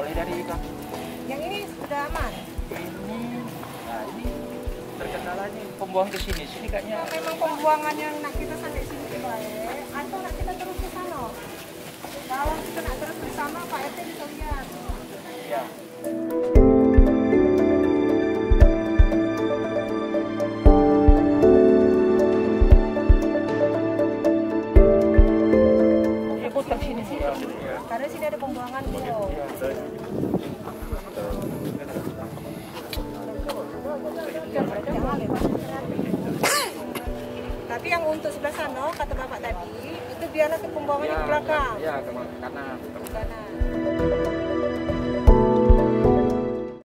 mulai dari Kak. Yang ini sudah aman. Ini terkendalanya pembuangan ke sini. Sini kayaknya. Kalau memang pembuangan yang nak kita sampai sini baik, atau nak kita terus ke sana. Kalau kita nak terus ke sana, Pak RT bisa lihat. Ya. Putar sini sih. Karena sini ada pembuangan tuh. Tapi yang untuk sebelah sana, kata bapak tadi, itu biarlah ke pembuangannya ke belakang. Ya, ke kanan. Ke kanan.